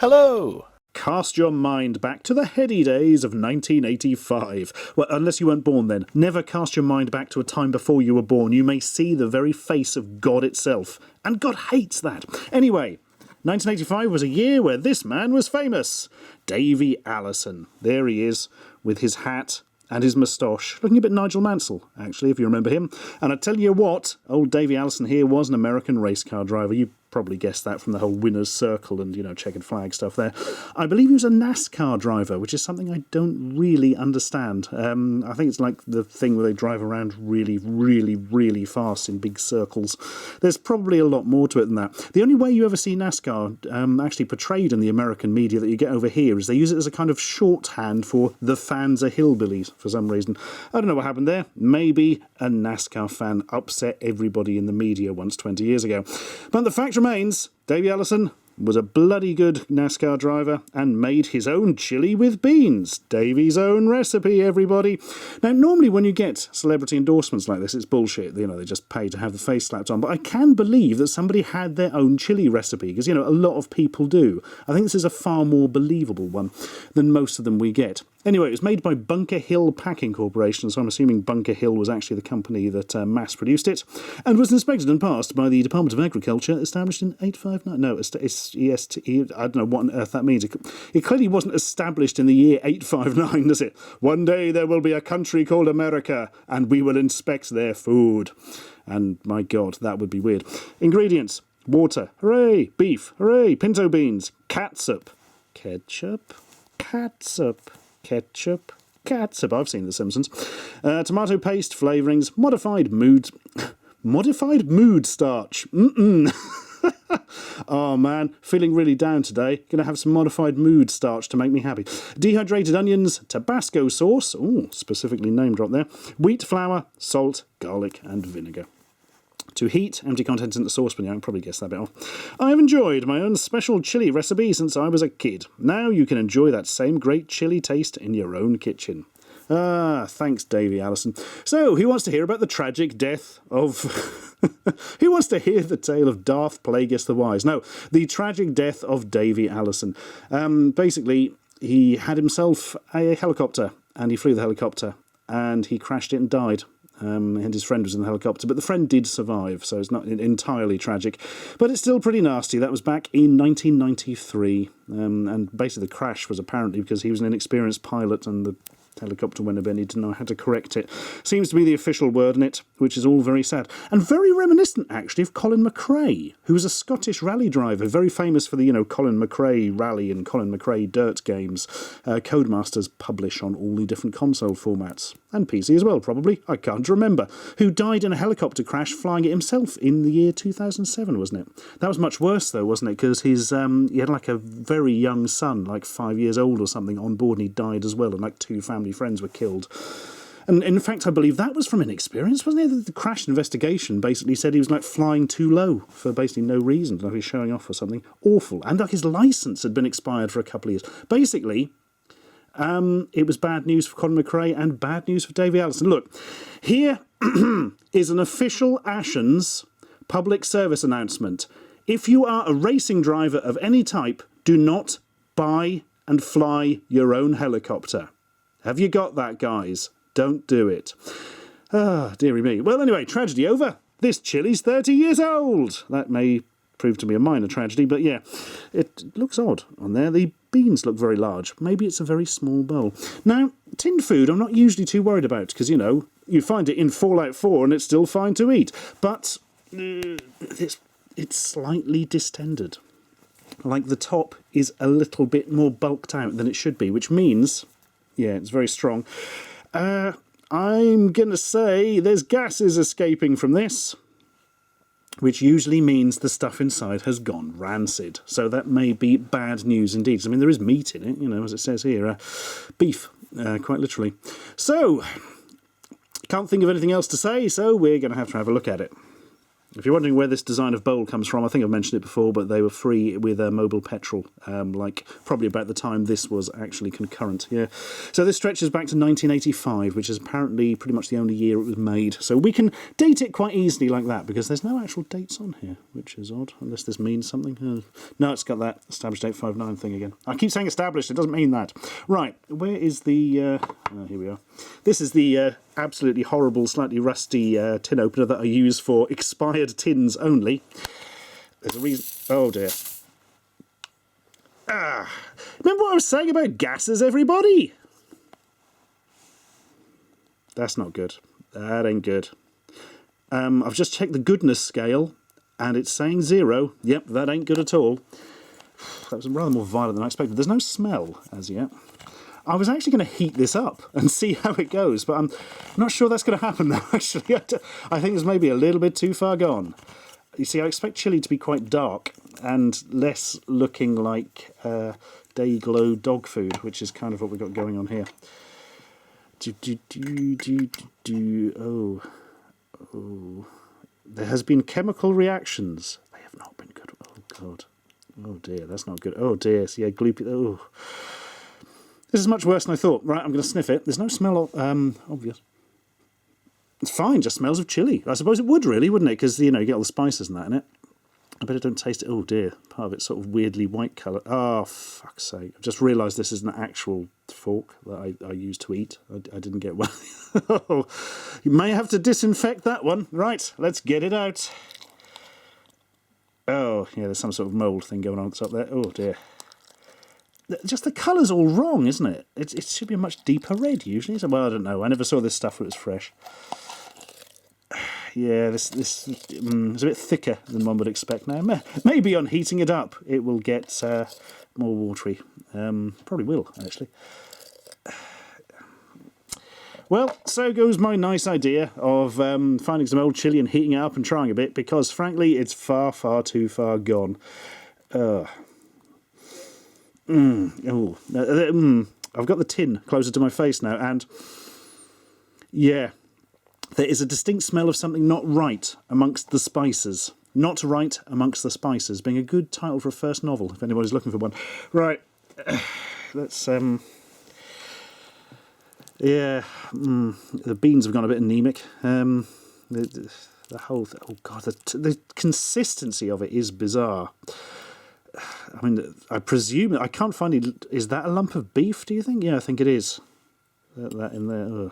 Hello! Cast your mind back to the heady days of 1985. Well, unless you weren't born then. Never cast your mind back to a time before you were born. You may see the very face of God itself. And God hates that. Anyway, 1985 was a year where this man was famous. Davey Allison. There he is, with his hat and his moustache. Looking a bit Nigel Mansell, actually, if you remember him. And I tell you what, old Davey Allison here was an American race car driver. You probably guessed that from the whole winner's circle and, checkered flag stuff there. I believe he was a NASCAR driver, which is something I don't really understand. I think it's like the thing where they drive around really, really, really fast in big circles. There's probably a lot more to it than that. The only way you ever see NASCAR actually portrayed in the American media that you get over here is they use it as a kind of shorthand for the fans are hillbillies for some reason. I don't know what happened there. Maybe a NASCAR fan upset everybody in the media once 20 years ago. But the fact remains, Davey Allison was a bloody good NASCAR driver and made his own chili with beans. Davey's own recipe, everybody. Now, normally when you get celebrity endorsements like this, it's bullshit. They just pay to have the face slapped on. But I can believe that somebody had their own chili recipe, because, a lot of people do. I think this is a far more believable one than most of them we get. Anyway, it was made by Bunker Hill Packing Corporation, so I'm assuming Bunker Hill was actually the company that mass-produced it, and was inspected and passed by the Department of Agriculture, established in 859. No, it's EST. I don't know what on earth that means. It clearly wasn't established in the year 859, does it? One day there will be a country called America, and we will inspect their food. And, my God, that would be weird. Ingredients: water, hooray! Beef, hooray! Pinto beans, catsup, ketchup, I've seen The Simpsons. Tomato paste, flavourings, modified mood starch. Oh man, feeling really down today. Gonna have some modified mood starch to make me happy. Dehydrated onions, Tabasco sauce, specifically name drop there, wheat flour, salt, garlic and vinegar. To heat, empty contents in the saucepan. I can probably guess that bit off. I've enjoyed my own special chili recipe since I was a kid. Now you can enjoy that same great chili taste in your own kitchen. Thanks, Davey Allison. So, who wants to hear about the tragic death of... Who wants to hear the tale of Darth Plagueis the Wise? No, the tragic death of Davey Allison. Basically, he had himself a helicopter, and he flew the helicopter, and he crashed it and died. And his friend was in the helicopter, but the friend did survive, so it's not entirely tragic. But it's still pretty nasty. That was back in 1993, and basically the crash was apparently because he was an inexperienced pilot and the helicopter went a bit, he didn't know how to correct it. Seems to be the official word in it, which is all very sad. And very reminiscent, actually, of Colin McRae, who was a Scottish rally driver, very famous for the, Colin McRae rally and Colin McRae dirt games. Codemasters publish on all the different console formats. And PC as well, probably. I can't remember. Who died in a helicopter crash flying it himself in the year 2007, wasn't it? That was much worse, though, wasn't it? Because he had like a very young son, like 5 years old or something, on board, and he died as well, and like 2 family friends were killed. And in fact, I believe that was from inexperience, wasn't it? The crash investigation basically said he was like flying too low for basically no reason, like he was showing off or something. Awful. And like his licence had been expired for a couple of years. Basically, it was bad news for Colin McRae and bad news for Davey Allison. Look, here is an official Ashens public service announcement. If you are a racing driver of any type, do not buy and fly your own helicopter. Have you got that, guys? Don't do it. Dearie me. Well, anyway, tragedy over. This chili's 30 years old. That may prove to be a minor tragedy, but yeah, it looks odd on there. The beans look very large. Maybe it's a very small bowl. Now, tinned food I'm not usually too worried about, because, you find it in Fallout 4 and it's still fine to eat. But it's slightly distended. Like the top is a little bit more bulked out than it should be, which means... yeah, it's very strong. I'm going to say there's gases escaping from this, which usually means the stuff inside has gone rancid. So that may be bad news indeed. I mean, there is meat in it, as it says here. Beef, quite literally. So, can't think of anything else to say, so we're going to have a look at it. If you're wondering where this design of bowl comes from, I think I've mentioned it before, but they were free with mobile petrol, like probably about the time this was actually concurrent. Yeah. So this stretches back to 1985, which is apparently pretty much the only year it was made. So we can date it quite easily like that, because there's no actual dates on here, which is odd, unless this means something. No, it's got that established 859 thing again. I keep saying established, it doesn't mean that. Right, where is the... here we are. This is the absolutely horrible, slightly rusty tin opener that I use for expired tins only. There's a reason... Oh dear. Remember what I was saying about gases, everybody? That's not good. That ain't good. I've just checked the goodness scale, and it's saying 0. Yep, that ain't good at all. That was rather more violent than I expected. There's no smell as yet. I was actually going to heat this up and see how it goes, but I'm not sure that's going to happen now, actually. I think it's maybe a little bit too far gone. You see, I expect chili to be quite dark and less looking like day glow dog food, which is kind of what we've got going on here. Oh. There has been chemical reactions. They have not been good. Oh, God. Oh, dear, that's not good. Oh, dear. So, yeah, gloopy. Oh. This is much worse than I thought. Right, I'm going to sniff it. There's no smell obvious. It's fine, just smells of chili. I suppose it would really, wouldn't it? Because, you know, you get all the spices and that in it. I bet I don't taste it. Oh, dear. Part of it's sort of weirdly white colour. Oh, fuck's sake. I've just realised this is an actual fork that I use to eat. I didn't get one. Oh, you may have to disinfect that one. Right, let's get it out. Oh, yeah, there's some sort of mould thing going on up there. Oh, dear. Just the colour's all wrong, isn't it? It should be a much deeper red, usually. Well, I don't know. I never saw this stuff when it was fresh. Yeah, this is a bit thicker than one would expect now. Maybe on heating it up, it will get more watery. Probably will, actually. Well, so goes my nice idea of finding some old chili and heating it up and trying a bit, because, frankly, it's far, far too far gone. I've got the tin closer to my face now, and yeah, there is a distinct smell of something not right amongst the spices. Not right amongst the spices, being a good title for a first novel, if anybody's looking for one. Right, let's, yeah, the beans have gone a bit anemic. The whole, oh God, the consistency of it is bizarre. I mean, I presume, I can't find it. Is that a lump of beef, do you think? Yeah, I think it is. That in there. Oh,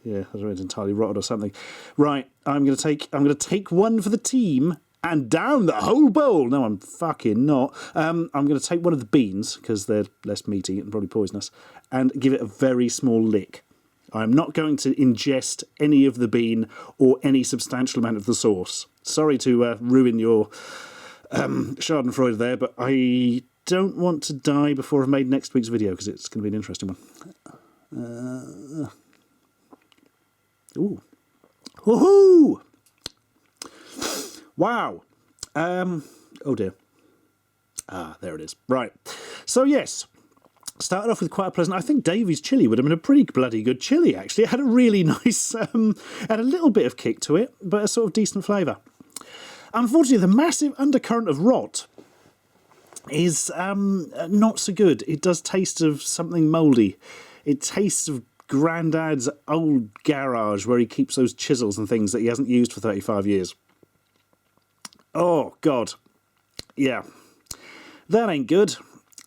yeah, I don't know, it's entirely rotted or something. Right, I'm going to take one for the team and down the whole bowl. No, I'm fucking not. I'm going to take one of the beans, because they're less meaty and probably poisonous, and give it a very small lick. I'm not going to ingest any of the bean or any substantial amount of the sauce. Sorry to ruin your Schadenfreude there, but I don't want to die before I've made next week's video, because it's going to be an interesting one. Ooh. Woohoo! Wow. Oh dear. There it is. Right. So yes, started off with quite a pleasant... I think Davey's chili would have been a pretty bloody good chili, actually. It had a really nice... had a little bit of kick to it, but a sort of decent flavour. Unfortunately, the massive undercurrent of rot is not so good. It does taste of something mouldy. It tastes of Grandad's old garage where he keeps those chisels and things that he hasn't used for 35 years. Oh, God. Yeah. That ain't good.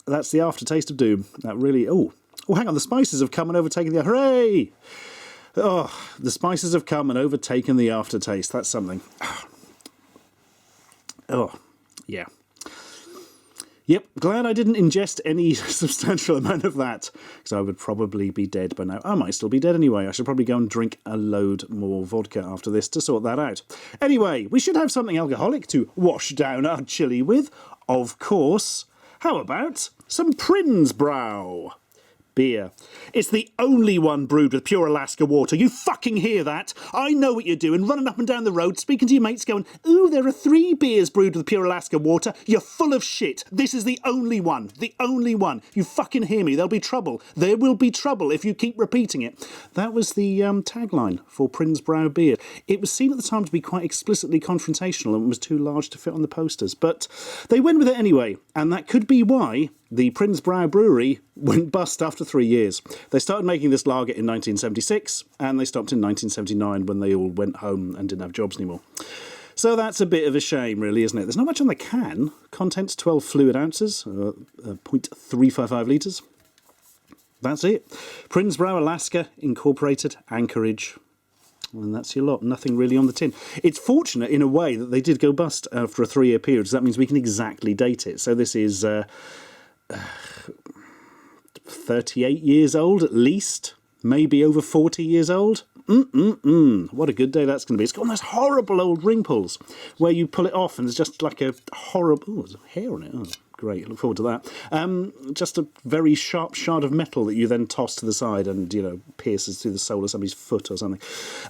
That's the aftertaste of doom. That really... Oh, hang on. The spices have come and overtaken the... Hooray! Oh, the spices have come and overtaken the aftertaste. That's something. Oh, yeah. Yep, glad I didn't ingest any substantial amount of that, because I would probably be dead by now. I might still be dead anyway. I should probably go and drink a load more vodka after this to sort that out. Anyway, we should have something alcoholic to wash down our chili with, of course. How about some Brau? beer. It's the only one brewed with pure Alaska water. You fucking hear that? I know what you're doing, running up and down the road, speaking to your mates, going, ooh, there are 3 beers brewed with pure Alaska water. You're full of shit. This is the only one. The only one. You fucking hear me. There'll be trouble. There will be trouble if you keep repeating it. That was the tagline for Brau beer. It was seen at the time to be quite explicitly confrontational and was too large to fit on the posters, but they went with it anyway, and that could be why the Brau brewery went bust after 3 years. They started making this lager in 1976, and they stopped in 1979 when they all went home and didn't have jobs anymore. So that's a bit of a shame, really, isn't it? There's not much on the can. Contents 12 fluid ounces, 0.355 litres. That's it. Brau, Alaska, Incorporated, Anchorage. And that's your lot. Nothing really on the tin. It's fortunate, in a way, that they did go bust after a 3-year period, so that means we can exactly date it. So this is 38 years old, at least. Maybe over 40 years old. What a good day that's going to be. It's got those horrible old ring pulls where you pull it off and there's just like a horrible... Oh, there's hair on it. Oh, great. Look forward to that. Just a very sharp shard of metal that you then toss to the side and, you know, pierces through the sole of somebody's foot or something.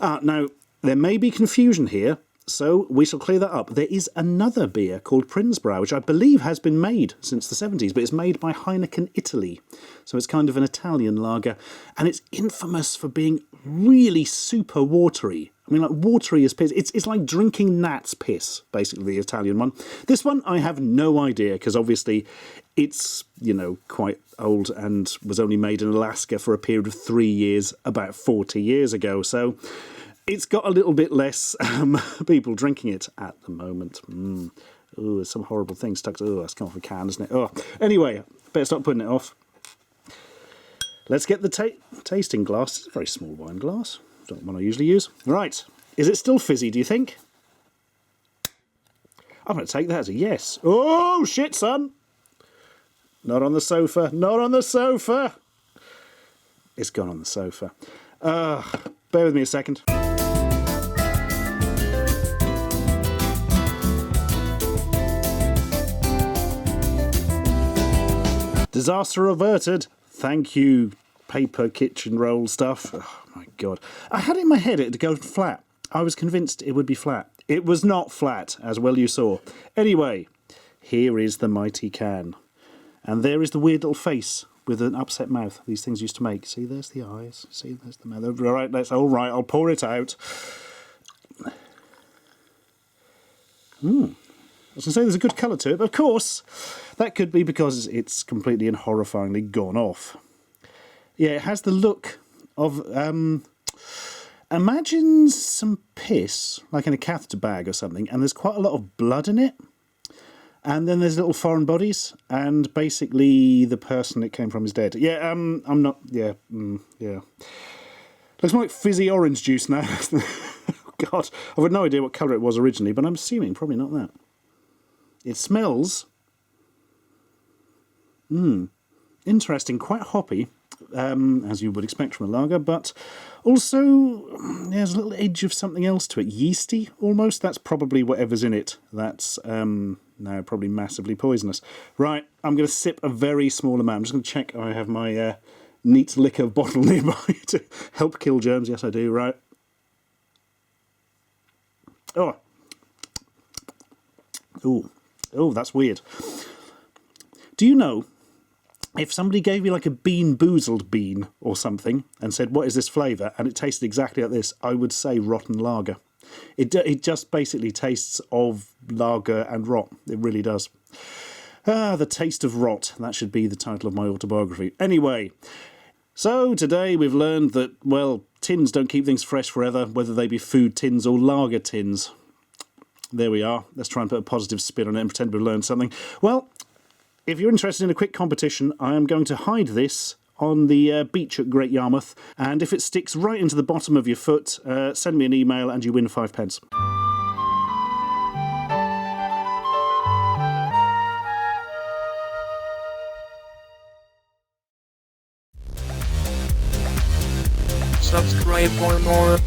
Now, there may be confusion here, so we shall clear that up. There is another beer called Brau, which I believe has been made since the 70s, but it's made by Heineken Italy. So it's kind of an Italian lager, and it's infamous for being really super watery. I mean, like, watery as piss. It's like drinking gnat's piss, basically, the Italian one. This one, I have no idea, because obviously it's, you know, quite old and was only made in Alaska for a period of 3 years, about 40 years ago. So it's got a little bit less people drinking it at the moment. Ooh, there's some horrible thing stuck to... Oh, that's come off a can, isn't it? Oh, anyway, better stop putting it off. Let's get the tasting glass. It's a very small wine glass. It's not one I usually use. Right. Is it still fizzy, do you think? I'm going to take that as a yes. Oh, shit, son. Not on the sofa. Not on the sofa. It's gone on the sofa. Bear with me a second. Disaster averted. Thank you, paper kitchen roll stuff. Oh, my God. I had it in my head it'd go flat. I was convinced it would be flat. It was not flat, as well you saw. Anyway, here is the mighty can. And there is the weird little face with an upset mouth these things used to make. See, there's the eyes. See, there's the mouth. All right, that's all right. I'll pour it out. I was going to say there's a good colour to it, but of course, that could be because it's completely and horrifyingly gone off. Yeah, it has the look of... imagine some piss, like in a catheter bag or something, and there's quite a lot of blood in it. And then there's little foreign bodies, and basically the person it came from is dead. Yeah, I'm not... Yeah, yeah. Looks more like fizzy orange juice now. God, I've got no idea what colour it was originally, but I'm assuming probably not that. It smells... Interesting, quite hoppy, as you would expect from a lager, but also there's a little edge of something else to it. Yeasty, almost. That's probably whatever's in it. That's now probably massively poisonous. Right, I'm going to sip a very small amount. I'm just going to check I have my neat liquor bottle nearby to help kill germs. Yes, I do, right. Oh. Oh, that's weird. Do you know... if somebody gave me like a bean-boozled bean or something and said, what is this flavour? And it tasted exactly like this, I would say rotten lager. It just basically tastes of lager and rot. It really does. The taste of rot. That should be the title of my autobiography. Anyway, so today we've learned that, well, tins don't keep things fresh forever, whether they be food tins or lager tins. There we are. Let's try and put a positive spin on it and pretend we've learned something. Well... if you're interested in a quick competition, I am going to hide this on the beach at Great Yarmouth, and if it sticks right into the bottom of your foot, send me an email and you win 5 pence. Subscribe for more.